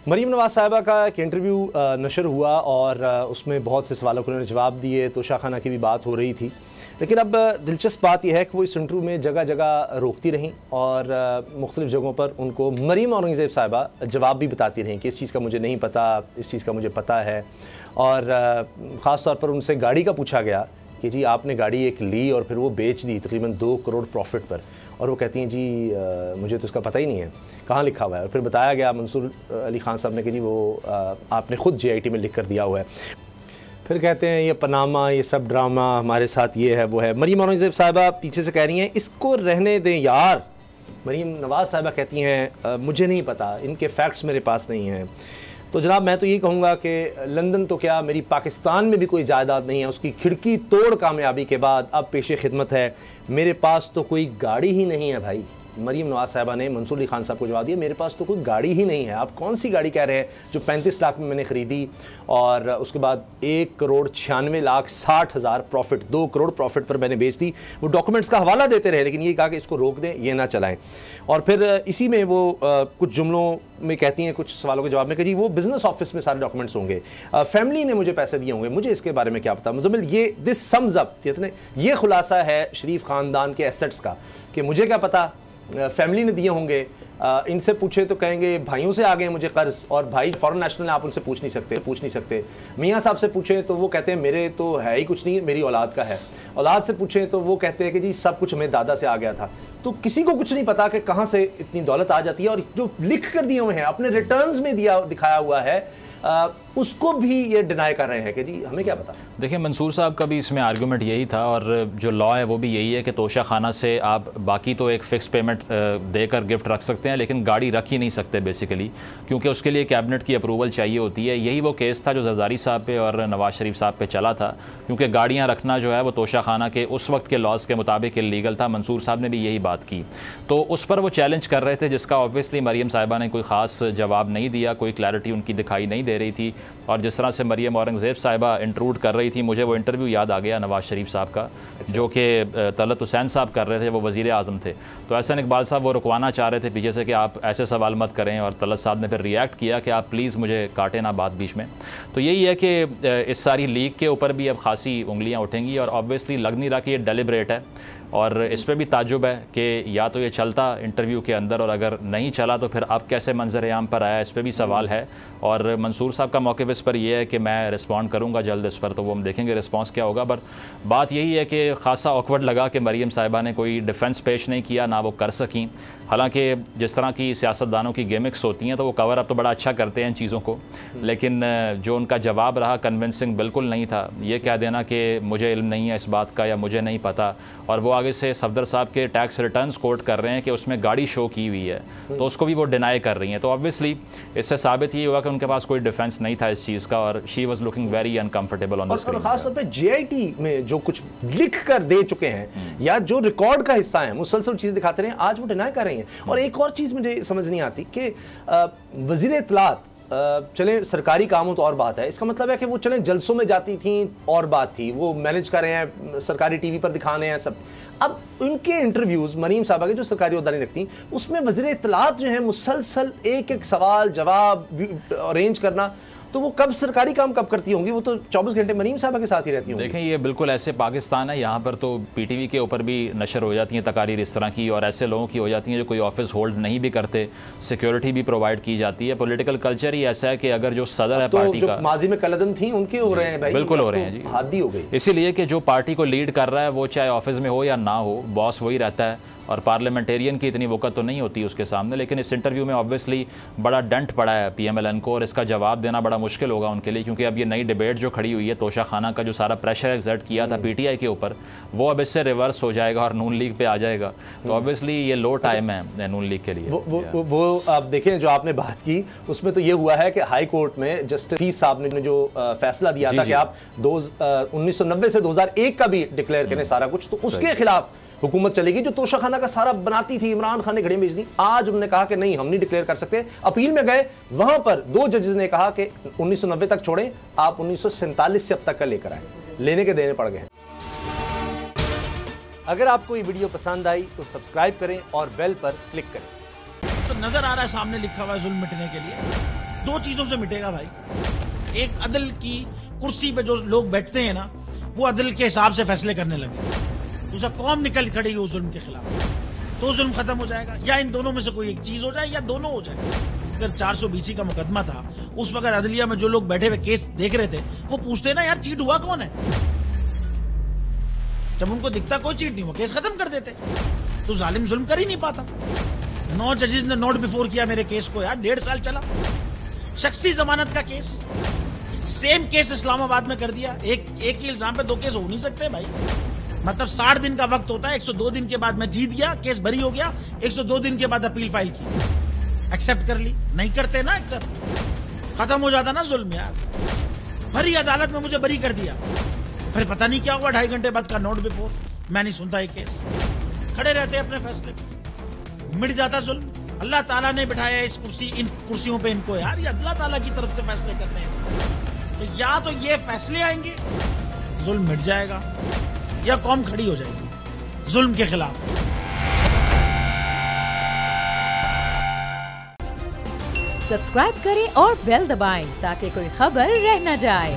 मरीम नवाज़ साहिबा का एक इंटरव्यू नशर हुआ और उसमें बहुत से सवालों को उन्होंने जवाब दिए। तोशा खाना की भी बात हो रही थी, लेकिन अब दिलचस्प बात यह है कि वो इस इंटरव्यू में जगह जगह रोकती रहीं और मुख्तलिफ़ जगहों पर उनको मरीम औरंगज़ेब साहिबा जवाब भी बताती रहीं कि इस चीज़ का मुझे नहीं पता, इस चीज़ का मुझे पता है। और ख़ास तौर पर उनसे गाड़ी का पूछा गया कि जी आपने गाड़ी एक ली और फिर वो बेच दी तकरीबन 2 करोड़ प्रॉफिट पर, और वो कहती हैं जी मुझे तो उसका पता ही नहीं है कहाँ लिखा हुआ है। और फिर बताया गया मंसूर अली खान साहब ने कि जी वो आपने ख़ुद JIT में लिख कर दिया हुआ है। फिर कहते हैं ये पनामा, ये सब ड्रामा हमारे साथ, ये है वो है। मरीम औरंगज़ेब साहिबा पीछे से कह रही हैं इसको रहने दें यार। मरीम नवाज़ साहिबा कहती हैं मुझे नहीं पता, इनके फैक्ट्स मेरे पास नहीं हैं। तो जनाब मैं तो यही कहूँगा कि लंदन तो क्या मेरी पाकिस्तान में भी कोई जायदाद नहीं है, उसकी खिड़की तोड़ कामयाबी के बाद अब पेशे खिदमत है। मेरे पास तो कोई गाड़ी ही नहीं है भाई। मरीम नवाज़ साहिबा ने मंसूर अली खान साहब को जवाब दिया मेरे पास तो कोई गाड़ी ही नहीं है। आप कौन सी गाड़ी कह रहे हैं जो 35 लाख में मैंने ख़रीदी और उसके बाद 1,96,60,000 प्रॉफिट, 2 करोड़ प्रॉफिट पर मैंने बेच दी। वो डॉक्यूमेंट्स का हवाला देते रहे, लेकिन ये कहा कि इसको रोक दें, ये ना चलाएं। और फिर इसी में वो कुछ जुमलों में कहती हैं, कुछ सवालों के जवाब में कि जी वो बिज़नेस ऑफिस में सारे डॉक्यूमेंट्स होंगे, फैमिली ने मुझे पैसे दिए होंगे, मुझे इसके बारे में क्या पता। मुजम्मिल ये दिस सम्स अप, ये खुलासा है शरीफ ख़ानदान के एसेट्स का कि मुझे क्या पता, फैमिली ने दिए होंगे। इनसे पूछे तो कहेंगे भाइयों से आ गए मुझे कर्ज, और भाई फॉरेन नेशनल है, आप उनसे पूछ नहीं सकते। मियाँ साहब से पूछे तो वो कहते हैं मेरे तो है ही कुछ नहीं, मेरी औलाद का है। औलाद से पूछे तो वो कहते हैं कि जी सब कुछ हमें दादा से आ गया था। तो किसी को कुछ नहीं पता कि कहाँ से इतनी दौलत आ जाती है। और जो लिख कर दिए हुए हैं, अपने रिटर्न्स में दिखाया हुआ है, उसको भी ये डिनाई कर रहे हैं कि जी हमें क्या पता। देखिए मंसूर साहब का भी इसमें आर्गूमेंट यही था, और जो लॉ है वो भी यही है कि तोशा खाना से आप बाकी तो एक फ़िक्स पेमेंट देकर गिफ्ट रख सकते हैं, लेकिन गाड़ी रख ही नहीं सकते बेसिकली, क्योंकि उसके लिए कैबिनेट की अप्रूवल चाहिए होती है। यही वो केस था जो जरदारी साहब पे और नवाज़ शरीफ साहब पे चला था, क्योंकि गाड़ियाँ रखना जो है वो तोशा खाना के उस वक्त के लॉज के मुताबिक इलीगल था। मंसूर साहब ने भी यही बात की, तो उस पर वो चैलेंज कर रहे थे, जिसका ऑब्वियसली मरीम साहिबा ने कोई ख़ास जवाब नहीं दिया, कोई क्लैरिटी उनकी दिखाई नहीं दे रही थी। और जिस तरह से मरीम औरंगज़ेब साहिबा इंट्रूड कर रही थी, मुझे वो इंटरव्यू याद आ गया नवाज़ शरीफ साहब का, जो कि तलत हुसैन साहब कर रहे थे, वो वज़ीर आज़म थे। तो एहसन इकबाल साहब वो रुकवाना चाह रहे थे पीछे से कि आप ऐसे सवाल मत करें, और तलत साहब ने फिर रिएक्ट किया कि आप प्लीज़ मुझे काटें ना बात बीच में। तो यही है कि इस सारी लीक के ऊपर भी अब खासी उंगलियाँ उठेंगी, और ऑब्वियसली लग नहीं रहा कि ये डेलिब्रेट है। और इस पर भी ताज्जुब है कि या तो ये चलता इंटरव्यू के अंदर, और अगर नहीं चला तो फिर अब कैसे मंजर आम पर आया, इस पर भी सवाल है। और मंसूर साहब का मौक़िफ़ इस पर यह है कि मैं रिस्पॉन्ड करूँगा जल्द इस पर, तो वो हम देखेंगे रिस्पॉन्स क्या होगा। पर बात यही है कि ख़ासा ऑकवर्ड लगा कि मरीम साहिबा ने कोई डिफेंस पेश नहीं किया, ना वो कर सकें। हालांकि जिस तरह की सियासतदानों की गेमिक्स होती हैं तो वो कवर अप तो बड़ा अच्छा करते हैं इन चीज़ों को, लेकिन जो उनका जवाब रहा कन्विंसिंग बिल्कुल नहीं था। ये कह देना कि मुझे इल्म नहीं है इस बात का या मुझे नहीं पता, और वो आगे से सफदर साहब के टैक्स रिटर्न्स कोट कर रहे हैं कि उसमें गाड़ी शो की हुई है, तो उसको भी वो डिनाई कर रही हैं। तो ऑब्वियसली इससे साबित ये हुआ कि उनके पास कोई डिफेंस नहीं था इस चीज़ का, और she was looking very uncomfortable on the screen. खास तौर पे JIT में जो कुछ लिख कर दे चुके हैं या जो रिकॉर्ड का हिस्सा है, मुसलसल चीज़ दिखाते रहे, आज वो डिनाई कर रही हैं। और एक और चीज़ मुझे समझ नहीं आती कि वज़ीर इत्तलात चले सरकारी काम हो तो और बात है, इसका मतलब है कि वो चले जलसों में जाती थी और बात थी, वो मैनेज कर रहे हैं, सरकारी TV पर दिखाने हैं सब। अब उनके इंटरव्यूज़ मरीम साहबा के जो सरकारी ओहदा नहीं रखती, उसमें वज़ीर इत्तलात जो है मुसलसल एक एक सवाल जवाब अरेंज करना, तो वो कब सरकारी काम कब करती होंगी? वो तो 24 घंटे मरीम साहबा के साथ ही रहती होंगी। देखें ये बिल्कुल ऐसे पाकिस्तान है, यहाँ पर तो PTV के ऊपर भी नशर हो जाती हैं तकारीर इस तरह की, और ऐसे लोगों की हो जाती हैं जो कोई ऑफिस होल्ड नहीं भी करते, सिक्योरिटी भी प्रोवाइड की जाती है। पॉलिटिकल कल्चर ही ऐसा है कि अगर जो सदर है पार्टी का, माजी में कलदम थी उनके हो रहे हैं भाई, बिल्कुल हो रहे हैं जी, हादी हो गई। इसीलिए कि जो पार्टी को लीड कर रहा है वो चाहे ऑफिस में हो या ना हो, बॉस वही रहता है, और पार्लियामेंटेरियन की इतनी वक़्त तो नहीं होती उसके सामने। लेकिन इस इंटरव्यू में ऑब्वियसली बड़ा डंट पड़ा है PMLN को, और इसका जवाब देना बड़ा मुश्किल होगा उनके लिए, क्योंकि अब ये नई डिबेट जो खड़ी हुई है, तोशा खाना का जो सारा प्रेशर एक्सर्ट किया था PTI के ऊपर, वो अब इससे रिवर्स हो जाएगा और नून लीग पे आ जाएगा। तो ऑब्वियसली ये लो टाइम है नून लीग के लिए। वो आप देखें जो आपने बात की उसमें तो ये हुआ है कि हाई कोर्ट में जस्टिस साहब ने जो फैसला दिया था कि आप 1990 से 2001 का भी डिक्लेयर करें सारा कुछ, तो उसके खिलाफ हुकूमत चलेगी जो तोशा खाना का सारा बनाती थी, इमरान खान ने घड़ी भेज दी। आज उन्होंने कहा कि नहीं हम नहीं डिक्लेयर कर सकते, अपील में गए, वहां पर 2 जजेस ने कहा कि 1990 तक छोड़ें, आप 1947 से अब तक का लेकर आए, लेने के देने पड़ गए। अगर आपको ये वीडियो पसंद आई तो सब्सक्राइब करें और बेल पर क्लिक करें। तो नजर आ रहा है सामने लिखा हुआ है जुल्म मिटने के लिए। दो चीजों से मिटेगा भाई। एक, अदल की कुर्सी पे जो लोग बैठते हैं ना, वो अदल के हिसाब से फैसले करने लगे। दूसरा, कौम निकल खड़ी है उस जुल्म के खिलाफ, तो जुल्म खत्म हो जाएगा। या इन दोनों में से कोई एक चीज हो जाए या दोनों हो जाए। अगर 420 का मुकदमा था, उस वक्त अदलिया में जो लोग बैठे हुए केस देख रहे थे, वो पूछते ना यार चीट हुआ कौन है। जब उनको दिखता कोई चीट नहीं, वो केस खत्म कर देते। तो जालिम जुल्म कर ही नहीं पाता। 9 जजेस ने नोट बिफोर किया मेरे केस को यार, 1.5 साल चला। शख्सी जमानत का केस, सेम केस इस्लामाबाद में कर दिया। एक ही इल्जाम पे 2 केस हो नहीं सकते भाई। मतलब 60 दिन का वक्त होता है, 102 दिन के बाद मैं जीत गया, केस बरी हो गया, 102 दिन के बाद अपील फाइल की, एक्सेप्ट कर ली। नहीं करते ना एक्सेप्ट, खत्म हो जाता ना जुल्म यार। भरी अदालत में मुझे बरी कर दिया, फिर पता नहीं क्या हुआ, 2.5 घंटे बाद का नोट बिफोर, मैं नहीं सुनता ये केस। खड़े रहते अपने फैसले पे, मिट जाता जुल्म। अल्लाह ताला ने बिठाया इस कुर्सी, इन कुर्सियों पे इनको यार, ये अल्लाह ताला की तरफ से फैसले करने हैं। तो या तो ये फैसले आएंगे, जुल्म मिट जाएगा, या कौम खड़ी हो जाएगी जुल्म के खिलाफ। सब्सक्राइब करें और बेल दबाएं ताकि कोई खबर रह न जाए।